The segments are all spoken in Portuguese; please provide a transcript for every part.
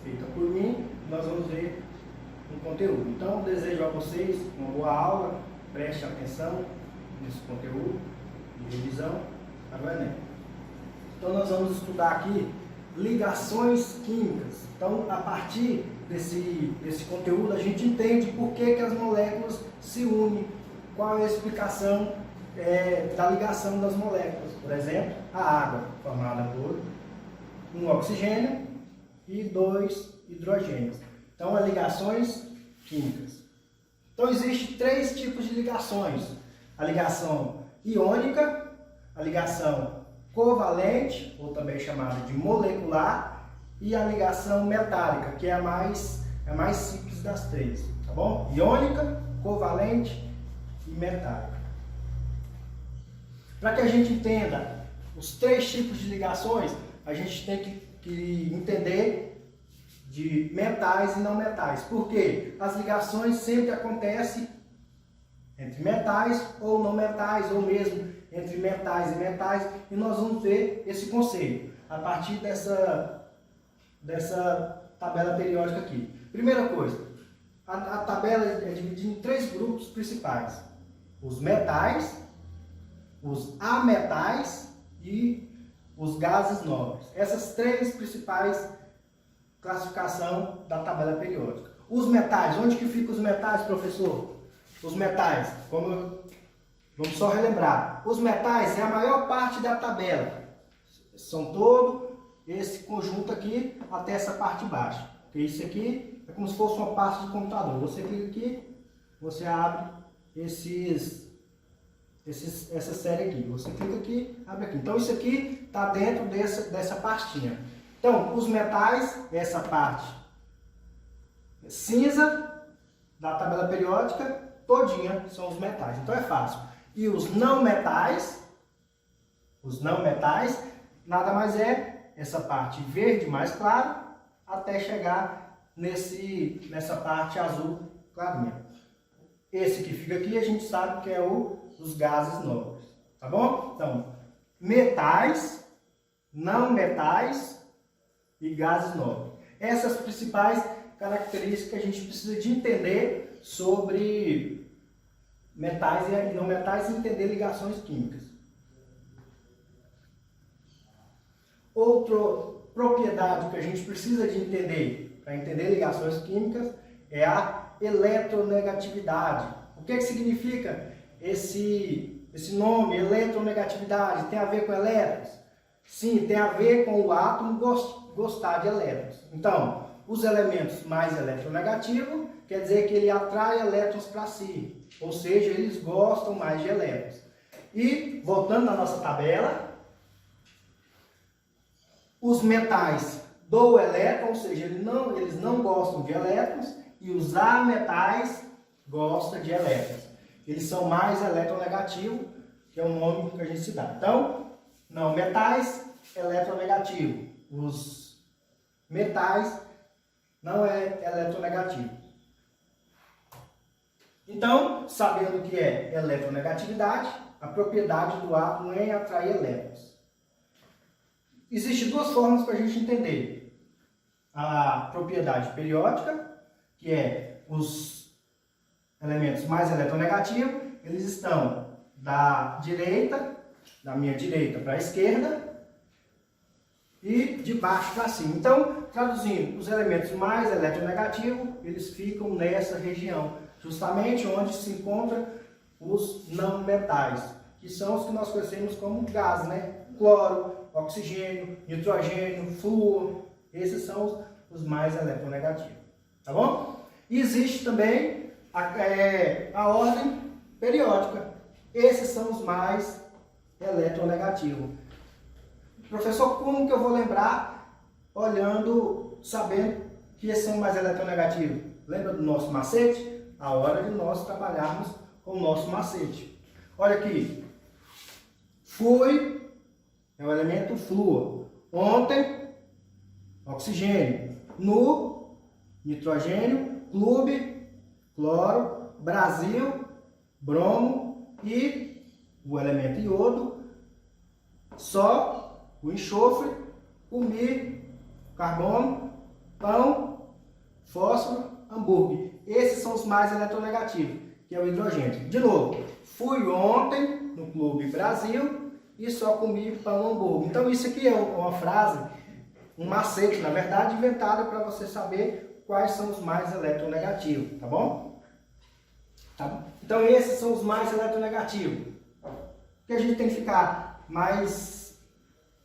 feita por mim, nós vamos ver um conteúdo. Então, desejo a vocês uma boa aula, preste atenção nesse conteúdo de revisão para o Enem. Então, nós vamos estudar aqui ligações químicas. Então, a partir desse conteúdo, a gente entende por que as moléculas se unem, qual é a explicação da ligação das moléculas. Por exemplo, a água, formada por um oxigênio e 2 hidrogênios. Então, as ligações químicas. Então, existem 3 tipos de ligações. A ligação iônica, a ligação covalente, ou também chamada de molecular, e a ligação metálica, que é a mais simples das 3, tá bom? Iônica, covalente e metálica. Para que a gente entenda os 3 tipos de ligações, a gente tem que entender de metais e não metais. Por quê? As ligações sempre acontecem entre metais ou não metais, ou mesmo entre metais e metais, e nós vamos ver esse conceito a partir dessa tabela periódica aqui. Primeira coisa, a tabela é dividida em 3 grupos principais: os metais, os ametais e os gases nobres. Essas 3 principais classificação da tabela periódica. Os metais, onde que ficam os metais, professor? Os metais, vamos só relembrar, os metais é a maior parte da tabela, são todo esse conjunto aqui até essa parte de baixo. Porque isso aqui é como se fosse uma pasta de computador. Você clica aqui, você abre essa série aqui. Você clica aqui, abre aqui. Então isso aqui está dentro dessa pastinha. Então, os metais, essa parte cinza da tabela periódica, todinha são os metais. Então é fácil. E os não metais, nada mais é essa parte verde mais clara, até chegar nessa parte azul clarinha. Esse que fica aqui, a gente sabe que é os gases nobres. Tá bom? Então, metais, não metais e gases nobres. Essas principais características que a gente precisa de entender sobre metais e não metais e entender ligações químicas. Outra propriedade que a gente precisa de entender para entender ligações químicas é a eletronegatividade. O que significa esse nome, eletronegatividade? Tem a ver com elétrons? Sim, tem a ver com o átomo gostar de elétrons. Então, os elementos mais eletronegativos quer dizer que ele atrai elétrons para si, ou seja, eles gostam mais de elétrons. E, voltando à nossa tabela, os metais do elétron, ou seja, eles não gostam de elétrons, e os ametais gostam de elétrons. Eles são mais eletronegativos, que é o nome que a gente se dá. Então, não metais, eletronegativo. Os metais não é eletronegativo. Então, sabendo o que é eletronegatividade, a propriedade do átomo é atrair elétrons. Existem 2 formas para a gente entender. A propriedade periódica, que é os elementos mais eletronegativos, eles estão da minha direita para a esquerda e de baixo para cima. Então, traduzindo, os elementos mais eletronegativos, eles ficam nessa região, justamente onde se encontram os não metais, que são os que nós conhecemos como gás, né? Cloro, oxigênio, nitrogênio, flúor, esses são os mais eletronegativos, tá bom? E existe também a ordem periódica, esses são os mais eletronegativos. Professor, como que eu vou lembrar sabendo que esses são mais eletronegativos? Lembra do nosso macete? A hora de nós trabalharmos com o nosso macete. Olha aqui, é o elemento flúor. Ontem, oxigênio. Nu, nitrogênio. Clube, cloro. Brasil, bromo. E o elemento iodo, só o enxofre. O carbono. pão, fósforo, hambúrguer. Esses são os mais eletronegativos, que é o hidrogênio. De novo, fui ontem no Clube Brasil e só comi pão, hambúrguer. Então isso aqui é uma frase, um macete, na verdade, inventado para você saber quais são os mais eletronegativos, tá bom? Tá? Então esses são os mais eletronegativos. O que a gente tem que ficar mais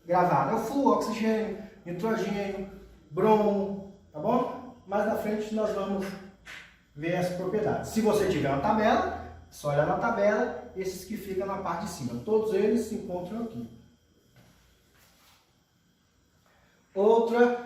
gravado é o flúor, oxigênio, nitrogênio, bromo, tá bom? Mais na frente nós vamos ver as propriedades. Se você tiver uma tabela, só olhar na tabela, esses que ficam na parte de cima. Todos eles se encontram aqui. Outro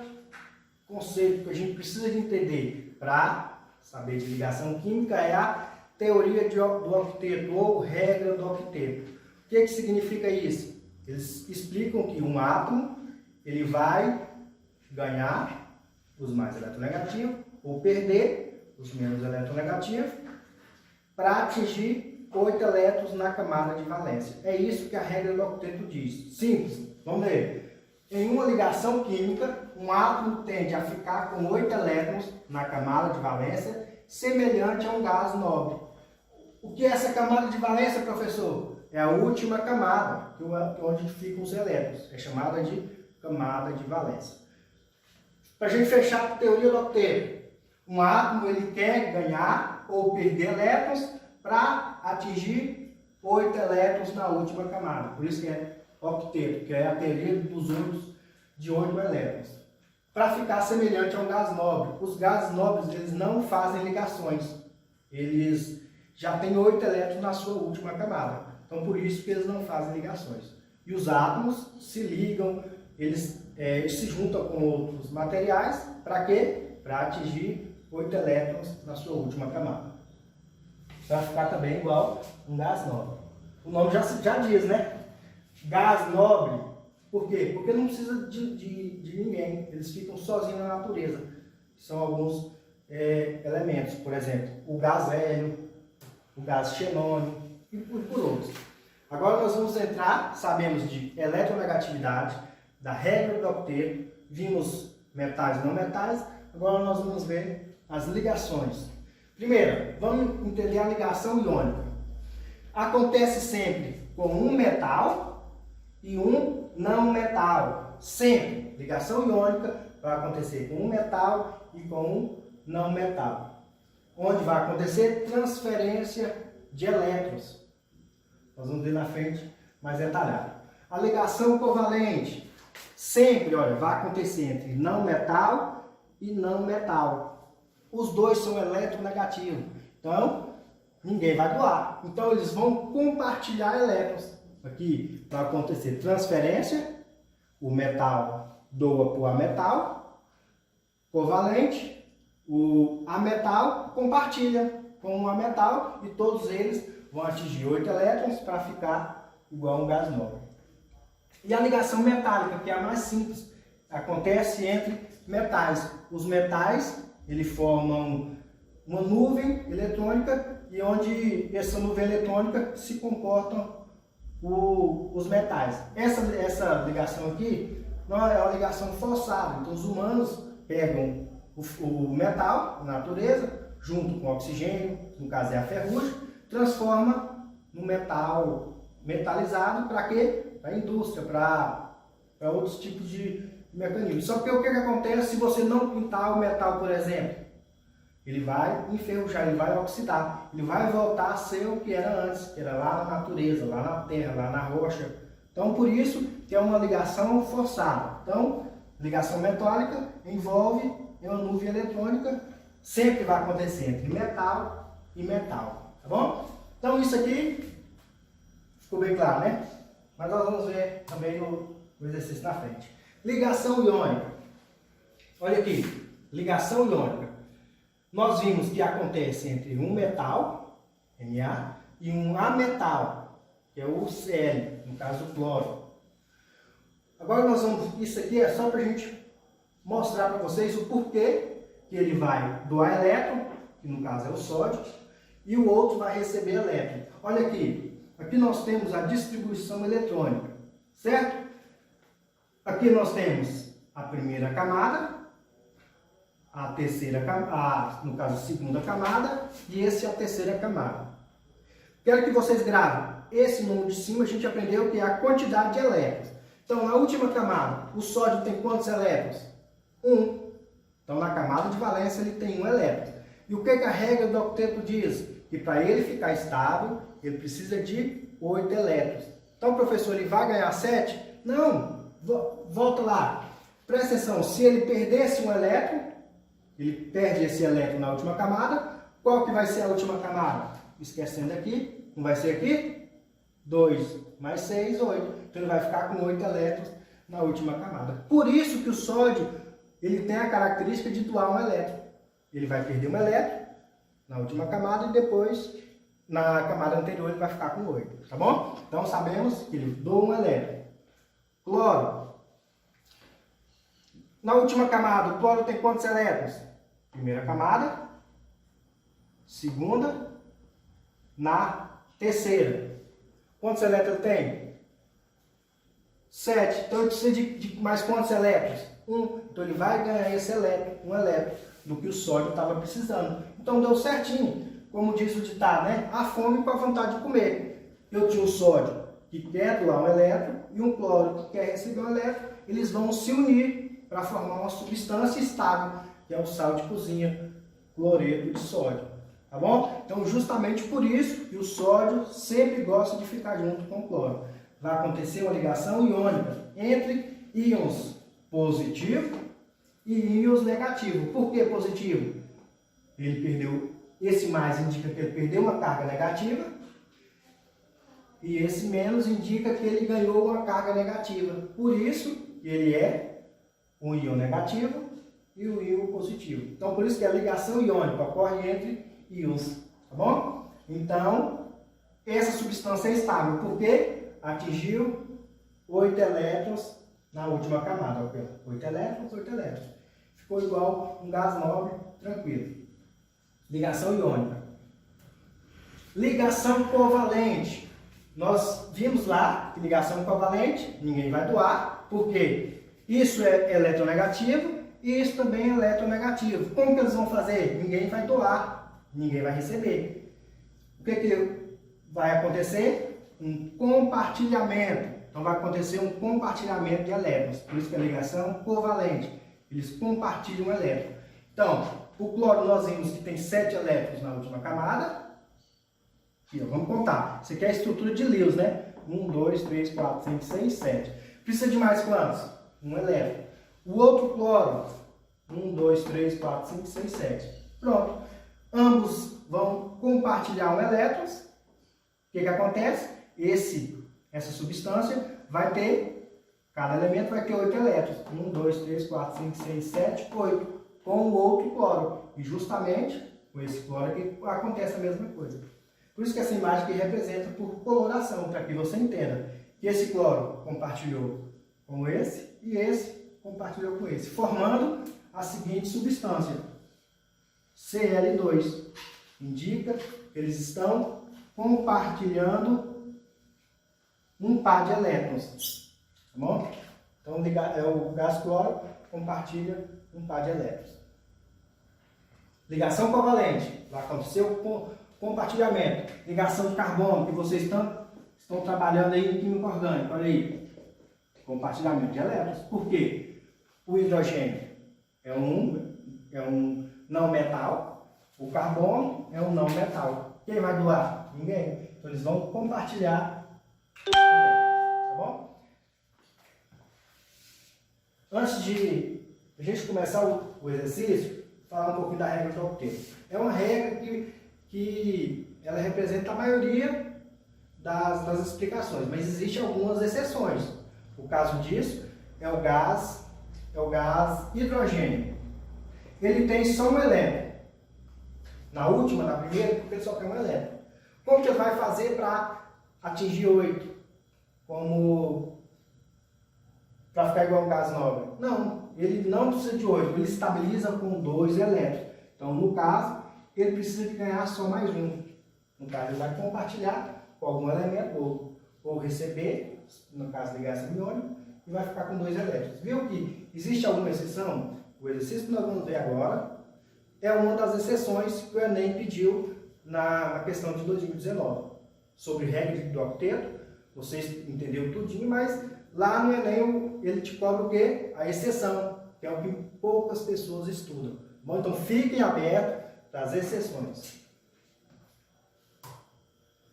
conceito que a gente precisa de entender para saber de ligação química é a teoria do octeto ou regra do octeto. O que significa isso? Eles explicam que um átomo ele vai ganhar os mais eletronegativos ou perder os menos eletronegativos para atingir 8 elétrons na camada de valência. É isso que a regra do octeto diz. Simples. Vamos ver. Em uma ligação química, um átomo tende a ficar com 8 elétrons na camada de valência, semelhante a um gás nobre. O que é essa camada de valência, professor? É a última camada, onde ficam os elétrons. É chamada de camada de valência. Para a gente fechar a teoria do octeto, um átomo ele quer ganhar ou perder elétrons para atingir 8 elétrons na última camada. Por isso que é octeto, que é a teoria dos únicos de 8 elétrons. Para ficar semelhante a um gás nobre. Os gases nobres eles não fazem ligações. Eles já têm 8 elétrons na sua última camada. Então por isso que eles não fazem ligações. E os átomos se ligam, eles se juntam com outros materiais. Para quê? Para atingir 8 elétrons na sua última camada. Para ficar também igual um gás nobre. O nome já diz, né? Gás nobre, por quê? Porque não precisa de ninguém, eles ficam sozinhos na natureza. São alguns elementos, por exemplo, o gás hélio, o gás xenônio e por outros. Agora nós vamos entrar, sabemos de eletronegatividade, da regra do octeto, vimos metais e não metais, agora nós vamos ver as ligações. Primeiro, vamos entender a ligação iônica. Acontece sempre com um metal e um não metal. Sempre. Ligação iônica vai acontecer com um metal e com um não metal. Onde vai acontecer transferência de elétrons. Nós vamos ver na frente mais detalhado. A ligação covalente. Sempre, olha, vai acontecer entre não metal e não metal. Os dois são eletronegativos. Então, ninguém vai doar. Então, eles vão compartilhar elétrons. Aqui vai acontecer transferência, o metal doa para o ametal, covalente, o ametal compartilha com o ametal e todos eles vão atingir 8 elétrons para ficar igual a um gás nobre. E a ligação metálica, que é a mais simples, acontece entre metais. Os metais eles formam uma nuvem eletrônica e onde essa nuvem eletrônica se comportam os metais. Essa ligação aqui não é uma ligação forçada. Então os humanos pegam o metal, a natureza, junto com o oxigênio, no caso é a ferrugem, transforma no metal metalizado para quê? Para a indústria, para outros tipos de mecanismos. Só que o que acontece se você não pintar o metal, por exemplo? Ele vai enferrujar, ele vai oxidar, ele vai voltar a ser o que era antes, que era lá na natureza, lá na terra, lá na rocha. Então, por isso que é uma ligação forçada. Então, ligação metálica envolve uma nuvem eletrônica, sempre vai acontecer entre metal e metal, tá bom? Então, isso aqui ficou bem claro, né? Mas nós vamos ver também no exercício na frente. Ligação iônica. Olha aqui, ligação iônica. Nós vimos que acontece entre um metal, Na, e um ametal, que é o Cl, no caso o cloro. Agora nós vamos, isso aqui é só para a gente mostrar para vocês o porquê que ele vai doar elétron, que no caso é o sódio, e o outro vai receber elétron. Olha aqui, aqui nós temos a distribuição eletrônica, certo? Aqui nós temos a primeira camada, a terceira camada, no caso a segunda camada, e esse é a terceira camada. Quero que vocês gravem. Esse número de cima a gente aprendeu que é a quantidade de elétrons. Então, na última camada, o sódio tem quantos elétrons? 1. Então, na camada de valência ele tem 1 elétron. E o que a regra do octeto diz? Que para ele ficar estável, ele precisa de 8 elétrons. Então, professor, ele vai ganhar 7? Não, volta lá. Presta atenção, se ele perdesse um elétron, ele perde esse elétron na última camada, qual que vai ser a última camada? Esquecendo aqui, não vai ser aqui? 2 mais 6, 8. Então ele vai ficar com 8 elétrons na última camada. Por isso que o sódio ele tem a característica de doar um elétron. Ele vai perder um elétron na última camada e depois, na camada anterior, ele vai ficar com 8. Tá bom? Então sabemos que ele doa um elétron. Cloro. Na última camada, o cloro tem quantos elétrons? Primeira camada, segunda, na terceira. Quantos elétrons tem? 7. Então ele precisa de mais quantos elétrons? 1. Então ele vai ganhar esse elétron, 1 elétron, do que o sódio estava precisando. Então deu certinho. Como diz o ditado, né? A fome com a vontade de comer. Eu tinha um sódio que quer doar um elétron e um cloro que quer receber um elétron. Eles vão se unir para formar uma substância estável, que é o sal de cozinha, cloreto de sódio. Tá bom? Então, justamente por isso que o sódio sempre gosta de ficar junto com o cloro. Vai acontecer uma ligação iônica entre íons positivo e íons negativo. Por que positivo? Ele perdeu, esse mais indica que ele perdeu uma carga negativa e esse menos indica que ele ganhou uma carga negativa. Por isso, ele é um íon negativo e um íon positivo. Então, por isso que a ligação iônica ocorre entre íons, tá bom? Então, essa substância é estável, porque atingiu 8 elétrons na última camada. 8 elétrons, 8 elétrons. Ficou igual um gás nobre, tranquilo. Ligação iônica. Ligação covalente. Nós vimos lá que ligação covalente, ninguém vai doar, porque isso é eletronegativo e isso também é eletronegativo. Como que eles vão fazer? Ninguém vai doar. Ninguém vai receber. O que vai acontecer? Um compartilhamento. Então vai acontecer um compartilhamento de elétrons. Por isso que é ligação covalente. Eles compartilham o elétron. Então, o cloro nós vimos que tem 7 elétrons na última camada. Aqui, ó, vamos contar. Isso aqui é a estrutura de Lewis, né? 1, 2, 3, 4, 5, 6, 7. Precisa de mais quantos? 1 elétron. O outro cloro. 1, 2, 3, 4, 5, 6, 7. Pronto. Ambos vão compartilhar um elétron. O que acontece? Essa substância vai ter, cada elemento vai ter 8 elétrons. 1, 2, 3, 4, 5, 6, 7, 8. Com o outro cloro. E justamente com esse cloro aqui acontece a mesma coisa. Por isso que essa imagem aqui representa por coloração, para que você entenda que esse cloro compartilhou com esse e esse compartilhou com esse, formando a seguinte substância. Cl2 indica que eles estão compartilhando um par de elétrons, tá bom? Então o gás cloro compartilha um par de elétrons. Ligação covalente, vai acontecer o compartilhamento. Ligação de carbono, que vocês estão trabalhando aí em química orgânica, olha aí. Compartilhamento de elétrons. Por quê? O hidrogênio é um não metal, o carbono é um não metal. Quem vai doar? Ninguém. Então eles vão compartilhar, tá bom? Antes de a gente começar o exercício, falar um pouquinho da regra do octeto. É uma regra que ela representa a maioria das explicações, mas existem algumas exceções. O caso disso é o gás hidrogênio. Ele tem só um elétron. Na última, na primeira, porque ele só tem um elétron. Como que ele vai fazer para atingir 8? Para ficar igual um gás nobre? Não, ele não precisa de 8, ele estabiliza com 2 elétrons. Então, no caso, ele precisa de ganhar só mais um. No caso, ele vai compartilhar com algum elemento, ou receber, no caso, ligação iônica, e vai ficar com 2 elétrons. Viu que existe alguma exceção? O exercício que nós vamos ver agora é uma das exceções que o Enem pediu na questão de 2019. Sobre regra do octeto, vocês entenderam tudinho, mas lá no Enem ele te cobra o quê? A exceção, que é o que poucas pessoas estudam. Bom, então fiquem abertos para as exceções.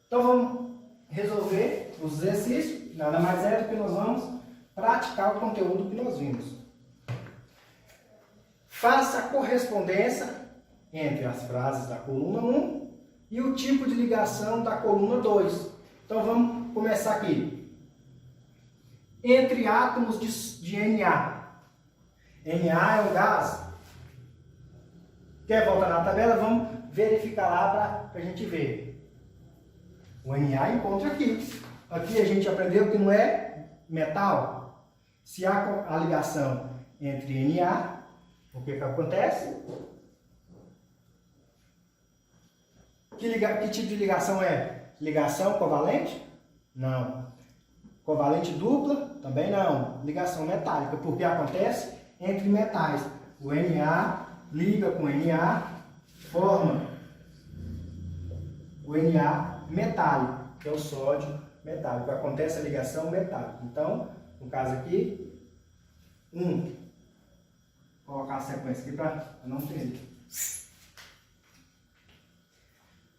Então vamos resolver os exercícios, nada mais é do que nós vamos praticar o conteúdo que nós vimos. Faça a correspondência entre as frases da coluna 1 e o tipo de ligação da coluna 2. Então vamos começar aqui. Entre átomos de Na. Na é um gás. Quer voltar na tabela? Vamos verificar lá para a gente ver. O Na encontra aqui. Aqui a gente aprendeu que não é metal. Se há a ligação entre Na, o que acontece? Que tipo de ligação é? Ligação covalente? Não. Covalente dupla? Também não. Ligação metálica, porque acontece entre metais. O Na liga com Na, forma o Na metálico, que é o sódio metálico. Acontece a ligação metálica. Então, no caso aqui, vou colocar a sequência aqui para não perder.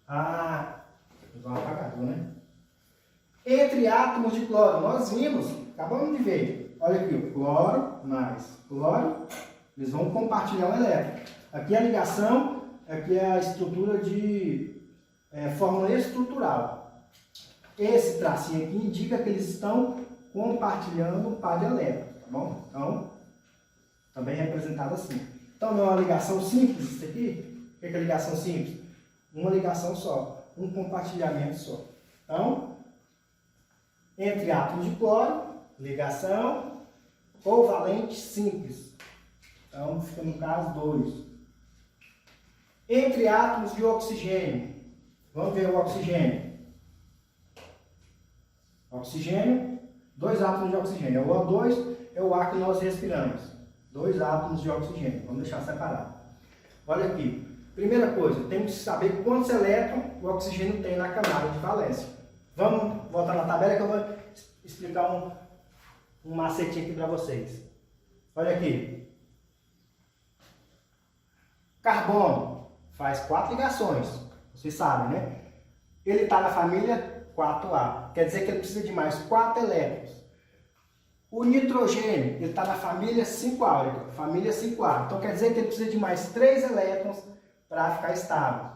Vou usar um apagador, né? Entre átomos de cloro, nós vimos, acabamos de ver. Olha aqui, o cloro mais cloro, eles vão compartilhar um elétron. Aqui é a ligação, aqui é a estrutura de fórmula estrutural. Esse tracinho aqui indica que eles estão compartilhando um par de elétrons, tá bom? Então, também é representado assim. Então, não é uma ligação simples isso aqui? O que é ligação simples? Uma ligação só, um compartilhamento só. Então, entre átomos de cloro, ligação covalente simples. Então, fica no caso 2. Entre átomos de oxigênio. Vamos ver o oxigênio. Oxigênio, 2 átomos de oxigênio. É o O2, é o ar que nós respiramos. 2 átomos de oxigênio. Vamos deixar separado. Olha aqui. Primeira coisa, temos que saber quantos elétrons o oxigênio tem na camada de valência. Vamos voltar na tabela que eu vou explicar um macetinho aqui para vocês. Olha aqui. Carbono faz 4 ligações. Vocês sabem, né? Ele está na família 4A. Quer dizer que ele precisa de mais 4 elétrons. O nitrogênio, ele está na família 5A. Família 5A. Então quer dizer que ele precisa de mais 3 elétrons para ficar estável.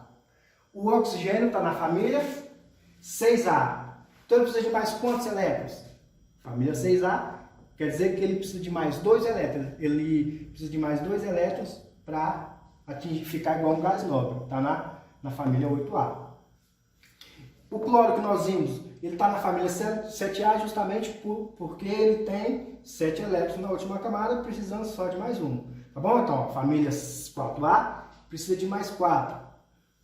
O oxigênio está na família 6A. Então ele precisa de mais quantos elétrons? Família 6A. Quer dizer que ele precisa de mais 2 elétrons. Ele precisa de mais 2 elétrons para ficar igual um gás nobre. Está na família 8A. O cloro que nós vimos, ele está na família 7A justamente porque ele tem 7 elétrons na última camada, precisando só de mais um. Tá bom? Então, família 4A precisa de mais 4.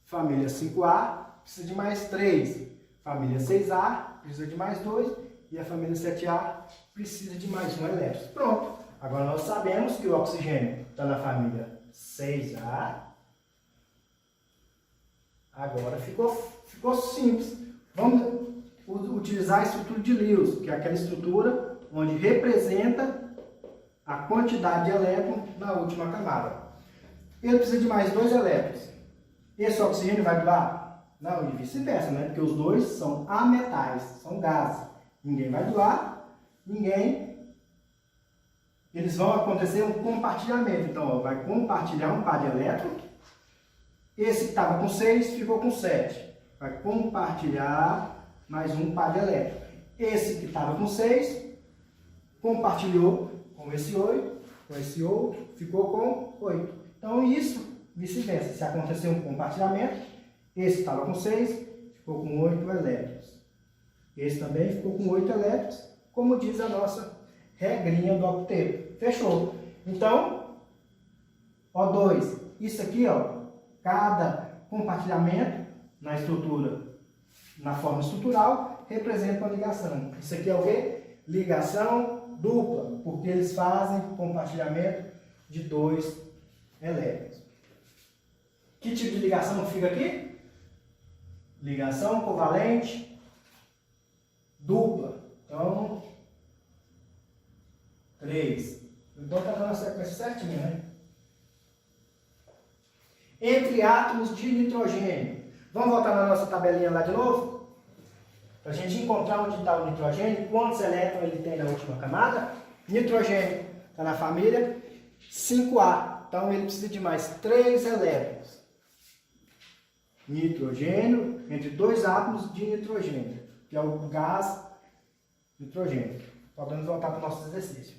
Família 5A precisa de mais 3. Família 6A precisa de mais 2. E a família 7A precisa de mais um elétron. Pronto. Agora nós sabemos que o oxigênio está na família 6A. Agora ficou simples. Vamos utilizar a estrutura de Lewis, que é aquela estrutura onde representa a quantidade de elétrons na última camada. Ele precisa de mais 2 elétrons. Esse oxigênio vai doar? Não, e vice-versa, né? Porque os dois são ametais, são gases. Ninguém vai doar, ninguém. Eles vão acontecer um compartilhamento. Então, ó, vai compartilhar um par de elétrons. Esse que estava com 6 ficou com 7. Vai compartilhar mais um par de elétrons. Esse que estava com 6 compartilhou com esse 8, com esse outro, ficou com 8. Então, isso, vice-versa. Se acontecer um compartilhamento, esse estava com 6, ficou com 8 elétrons. Esse também ficou com 8 elétrons, como diz a nossa regrinha do octeto. Fechou. Então, O2. Isso aqui, ó, cada compartilhamento na estrutura, na forma estrutural, representa uma ligação. Isso aqui é o quê? Ligação dupla, porque eles fazem compartilhamento de 2 elétrons. Que tipo de ligação fica aqui? Ligação covalente dupla. Então, 3. Então está dando a sequência certinha, né? Entre átomos de nitrogênio. Vamos voltar na nossa tabelinha lá de novo? Para a gente encontrar onde está o nitrogênio, quantos elétrons ele tem na última camada. Nitrogênio está na família 5A. Então ele precisa de mais 3 elétrons. Nitrogênio entre 2 átomos de nitrogênio, que é o gás nitrogênio. Podemos voltar para o nosso exercício.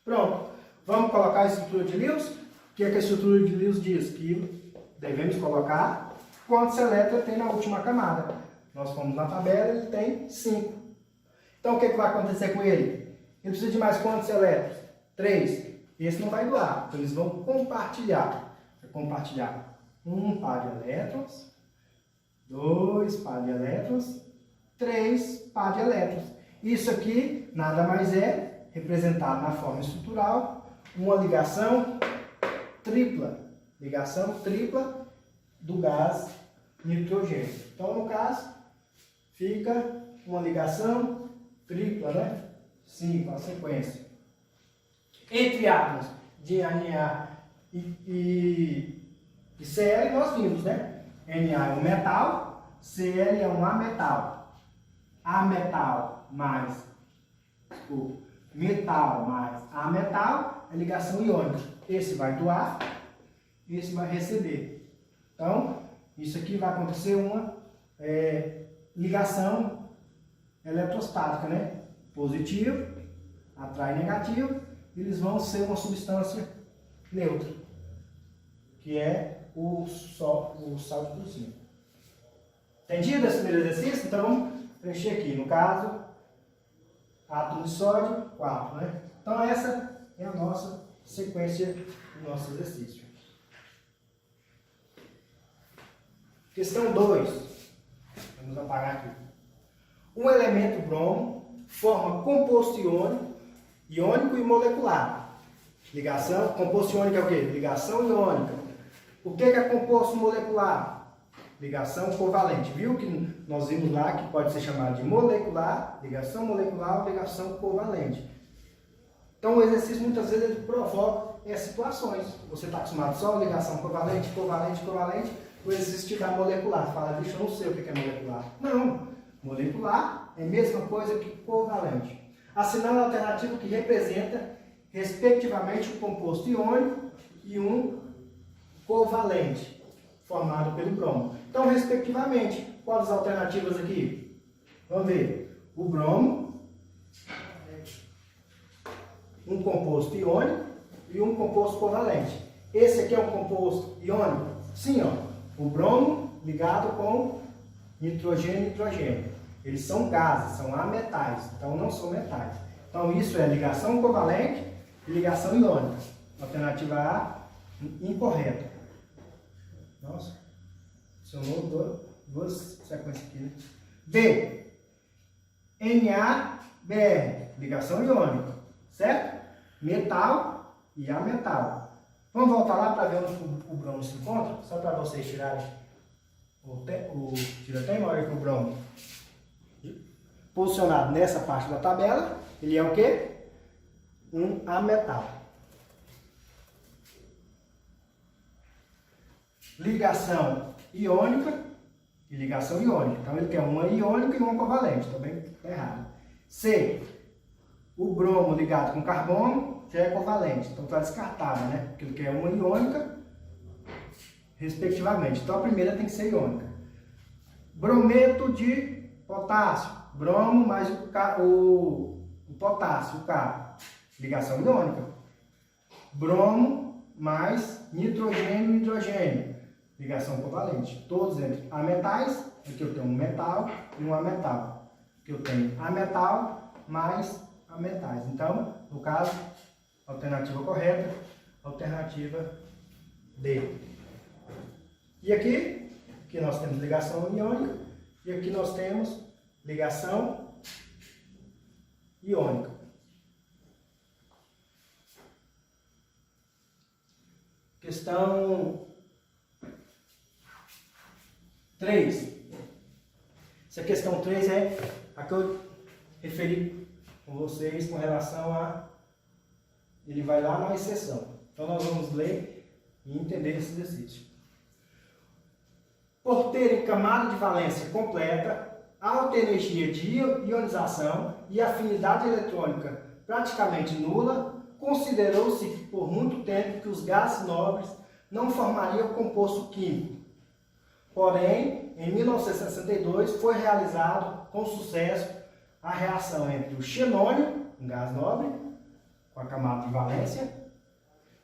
Pronto. Vamos colocar a estrutura de Lewis? O que, é que a estrutura de Lewis diz? Que devemos colocar quantos elétrons tem na última camada. Nós fomos na tabela, ele tem 5. Então o que, vai acontecer com ele? Ele precisa de mais quantos elétrons? 3. Esse não vai doar, então eles vão compartilhar. Compartilhar um par de elétrons, 2 par de elétrons, 3 par de elétrons. Isso aqui nada mais é representado na forma estrutural uma ligação tripla do gás nitrogênio. Então, no caso, fica uma ligação tripla, né? 5, a sequência. Entre átomos de Na e Cl, nós vimos, né? Na é um metal, Cl é um ametal. Ametal mais, metal mais ametal é ligação iônica. Esse vai doar, esse vai receber. Então, isso aqui vai acontecer uma ligação eletrostática, né? Positivo atrai negativo, eles vão ser uma substância neutra, que é o sal de cozinha. Entendido esse primeiro exercício? Então, vamos preencher aqui. No caso, átomo de sódio, 4, né? Então, essa é a nossa sequência do nosso exercício. Questão 2. Vamos apagar aqui. Um elemento bromo forma composto iônico e molecular. Ligação, composto iônico é o quê? Ligação iônica. O que é composto molecular? Ligação covalente. Viu que nós vimos lá que pode ser chamado de molecular, ligação molecular ou ligação covalente. Então o exercício muitas vezes ele provoca situações. Você está acostumado só a ligação covalente, o exercício te dá molecular. Fala, bicho, eu não sei o que é molecular. Não, molecular é a mesma coisa que covalente. Assinale a alternativa que representa, respectivamente, um composto iônico e um covalente, formado pelo bromo. Então, respectivamente, quais as alternativas aqui? Vamos ver. O bromo, um composto iônico e um composto covalente. Esse aqui é um composto iônico? Sim, ó. O bromo ligado com nitrogênio e nitrogênio. Eles são gases, são ametais, então não são metais. Então isso é ligação covalente e ligação iônica. Alternativa A, incorreta. Nossa, adicionou duas sequências aqui, né? B, NaBr, ligação iônica, certo? Metal e ametal. Vamos voltar lá para ver onde o bromo se encontra? Só para vocês tirarem o tiroteio, olha que o bromo posicionado nessa parte da tabela, ele é o quê? Um ametal. Ligação iônica e ligação iônica. Então ele quer uma iônica e uma covalente. Também está errado. C. O bromo ligado com carbono já é covalente. Então está descartável, né? Porque ele quer uma iônica, respectivamente. Então a primeira tem que ser iônica. Brometo de potássio. Bromo mais o potássio, o K. Ligação iônica. Bromo mais nitrogênio e hidrogênio. Ligação covalente. Todos entre ametais. Aqui eu tenho um metal e um ametal. Aqui eu tenho ametal mais ametais. Então, no caso, alternativa correta, alternativa D. E aqui nós temos ligação iônica e aqui nós temos ligação iônica. Questão 3. Essa questão 3 é a que eu referi com vocês com relação a... Ele vai lá na exceção. Então nós vamos ler e entender esse exercício. Por terem camada de valência completa, alta energia de ionização e afinidade eletrônica praticamente nula, considerou-se por muito tempo que os gases nobres não formariam composto químico. Porém, em 1962 foi realizado com sucesso a reação entre o xenônio, um gás nobre, com a camada de valência,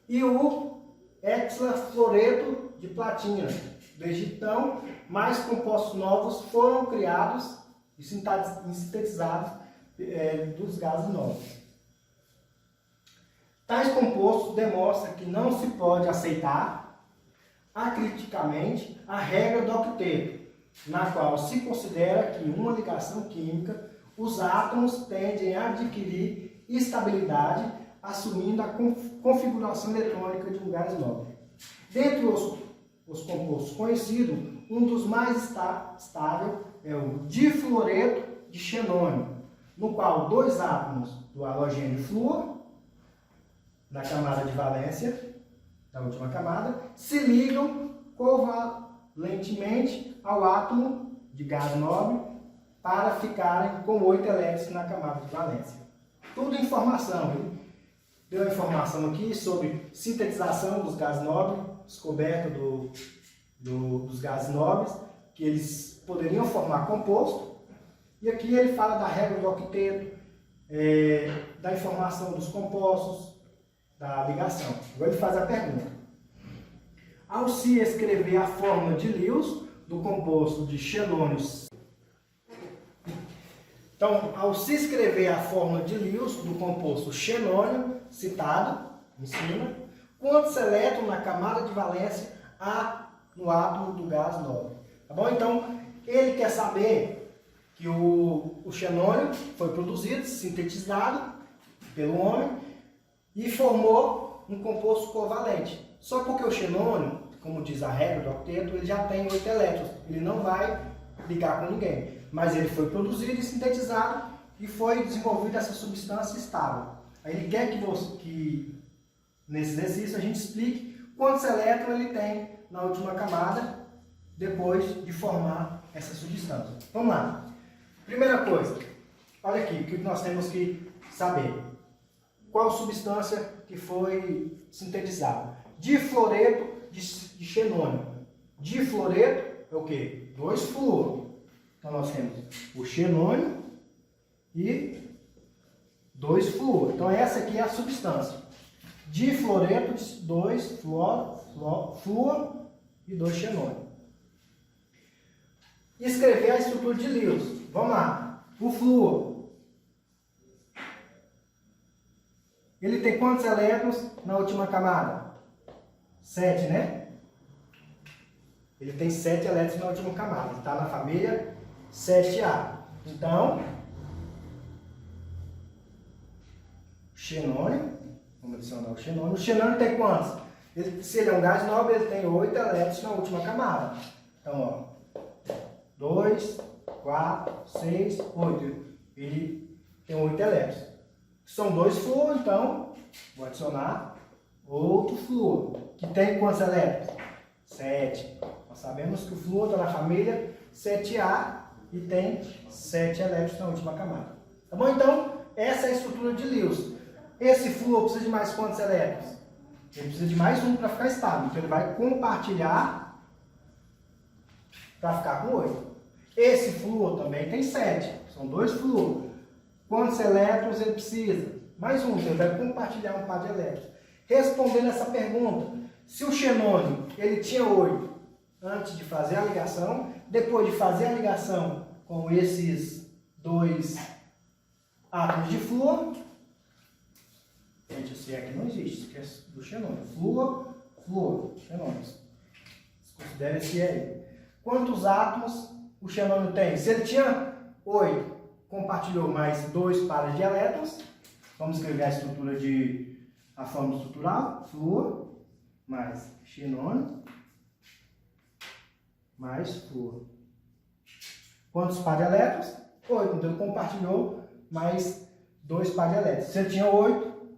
e o hexafluoreto de platina. Desde então, mais compostos novos foram criados e sintetizados dos gases nobres. Tais compostos demonstram que não se pode aceitar acriticamente a regra do octeto, na qual se considera que em uma ligação química os átomos tendem a adquirir estabilidade, assumindo a configuração eletrônica de um gás nobre. Dentre os compostos conhecidos, um dos mais estáveis é o difluoreto de xenônio, no qual dois átomos do halogênio flúor, da camada de valência, da última camada, se ligam covalentemente ao átomo de gás nobre para ficarem com 8 elétrons na camada de valência. Tudo informação. Ele deu a informação aqui sobre sintetização dos gases nobres, descoberta dos gases nobres, que eles poderiam formar composto. E aqui ele fala da regra do octeto, da informação dos compostos, da ligação. Agora ele faz a pergunta. Ao se escrever a fórmula de Lewis do composto de xenônios, então, ao se escrever a fórmula de Lewis do composto xenônio, citado em cima, quantos elétrons na camada de valência há no átomo do gás nobre? Tá bom? Então, ele quer saber que o xenônio foi produzido, sintetizado pelo homem e formou um composto covalente. Só porque o xenônio, como diz a regra do octeto, ele já tem 8 elétrons. Ele não vai ligar com ninguém. Mas ele foi produzido e sintetizado e foi desenvolvida essa substância estável. Aí ele quer que nesse exercício a gente explique quantos elétrons ele tem na última camada depois de formar essa substância. Vamos lá. Primeira coisa, olha aqui, o que nós temos que saber. Qual substância que foi sintetizada? Difluoreto de xenônio. Difluoreto é o quê? 2 fluor. Então nós temos o xenônio e 2 fluor. Então essa aqui é a substância. Difluoreto de 2 fluor e 2 xenônio. Escrever a estrutura de Lewis. Vamos lá. O flúor. Ele tem quantos elétrons na última camada? 7, né? Ele tem 7 elétrons na última camada. Ele está na família 7A. Então, xenônio. Vamos adicionar o xenônio. O xenônio tem quantos? Se ele é um gás nobre, ele tem 8 elétrons na última camada. Então, ó. 2, 4, 6, 8. Ele tem 8 elétrons. São 2 flúor, então, vou adicionar outro flúor. Que tem quantos elétrons? 7. Nós sabemos que o flúor está na família 7A e tem 7 elétrons na última camada. Tá bom? Então, essa é a estrutura de Lewis. Esse flúor precisa de mais quantos elétrons? Ele precisa de mais um para ficar estável. Então, ele vai compartilhar para ficar com 8. Esse flúor também tem 7. São 2 flúor. Quantos elétrons ele precisa? Mais um. Então, ele vai compartilhar um par de elétrons. Respondendo essa pergunta, se o xenônio ele tinha 8 antes de fazer a ligação, depois de fazer a ligação com esses 2 átomos de flúor, gente, esse aqui não existe, que é do xenônio. Flúor, xenônios. Considere esse aí. Quantos átomos o xenônio tem? Se ele tinha 8, compartilhou mais 2 pares de elétrons. Vamos escrever a estrutura a fórmula estrutural, flúor. mais xenônio mais flúor. Quantos par de elétrons? 8. Então ele compartilhou mais 2 par de elétrons. Se ele tinha 8,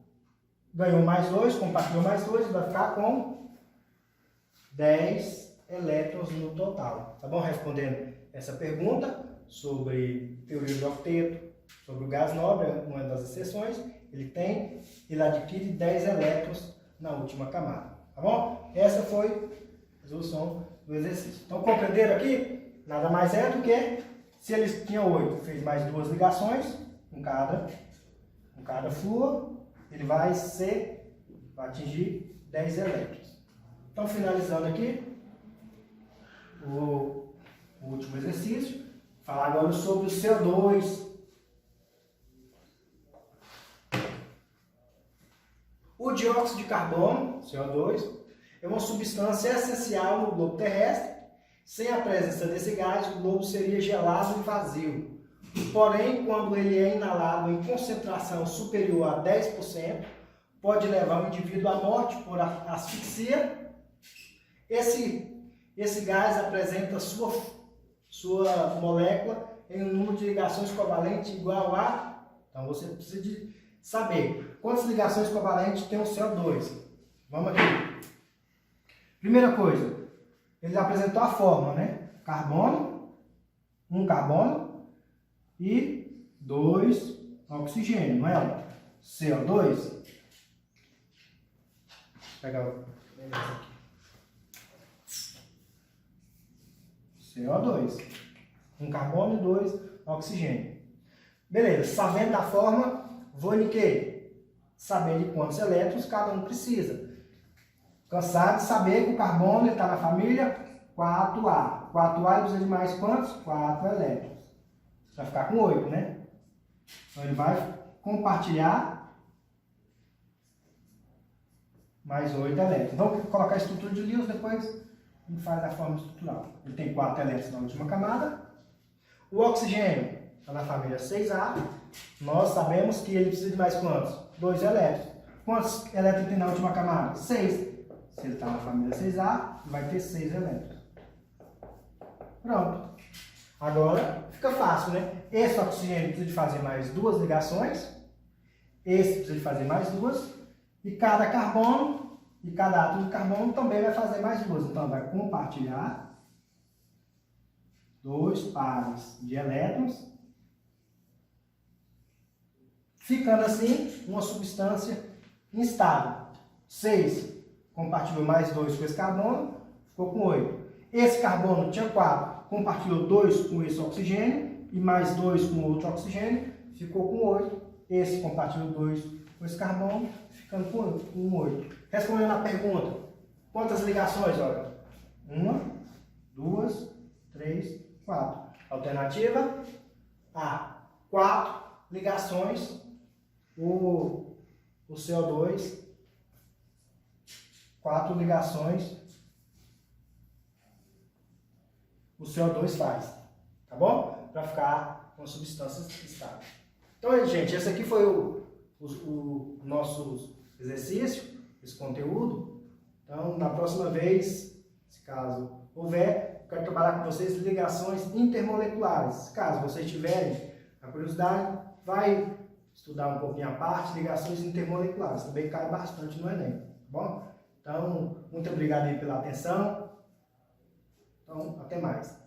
ganhou mais 2, compartilhou mais 2, ele vai ficar com 10 elétrons no total. Tá bom? Respondendo essa pergunta sobre teoria do octeto, sobre o gás nobre, uma das exceções, ele adquire 10 elétrons na última camada. Tá bom? Essa foi a resolução do exercício. Então, compreenderam aqui? Nada mais é do que, se eles tinham 8, fez mais 2 ligações com cada flúor, ele vai atingir 10 elétrons. Então, finalizando aqui o último exercício, falar agora sobre o CO2. O dióxido de carbono, CO2, é uma substância essencial no globo terrestre. Sem a presença desse gás, o globo seria gelado e vazio. Porém, quando ele é inalado em concentração superior a 10%, pode levar o indivíduo à morte por asfixia. Esse gás apresenta sua molécula em um número de ligações covalentes igual a... Então, você precisa de saber quantas ligações covalentes tem o CO2. Vamos aqui. Primeira coisa, ele apresentou a fórmula, né? Carbono, um carbono e 2 oxigênio, não é? CO2. Vou pegar esse aqui. CO2. Um carbono e 2 oxigênio. Beleza, sabendo da fórmula, vou em quê? Saber de quantos elétrons cada um precisa. Cansado de saber que o carbono está na família 4A. 4A ele precisa de mais quantos? 4 elétrons. Vai ficar com 8, né? Então ele vai compartilhar mais 8 elétrons. Então, vou colocar a estrutura de Lewis, depois a gente faz a forma estrutural. Ele tem 4 elétrons na última camada. O oxigênio está na família 6A. Nós sabemos que ele precisa de mais quantos? 2 elétrons. Quantos elétrons tem na última camada? 6. Se ele está na família 6A, vai ter 6 elétrons. Pronto. Agora fica fácil, né? Esse oxigênio precisa de fazer mais 2 ligações. Esse precisa de fazer mais 2. E cada carbono, e cada átomo de carbono também vai fazer mais 2. Então vai compartilhar 2 pares de elétrons. Ficando assim uma substância instável. 6. Compartilhou mais 2 com esse carbono, ficou com 8. Esse carbono tinha 4, compartilhou 2 com esse oxigênio e mais 2 com outro oxigênio, ficou com 8. Esse compartilhou 2 com esse carbono, ficando com 8. Respondendo a pergunta, quantas ligações? Olha, 1, 2, 3, 4. Alternativa A, 4 ligações, o CO2, 4 ligações o CO2 faz, tá bom? Para ficar com substâncias estáveis. Então, gente, esse aqui foi o nosso exercício, esse conteúdo. Então, na próxima vez, se caso houver, eu quero trabalhar com vocês ligações intermoleculares. Caso vocês tiverem a curiosidade, vai estudar um pouquinho a parte, ligações intermoleculares. Também cai bastante no Enem, tá bom? Então, muito obrigado aí pela atenção. Então, até mais.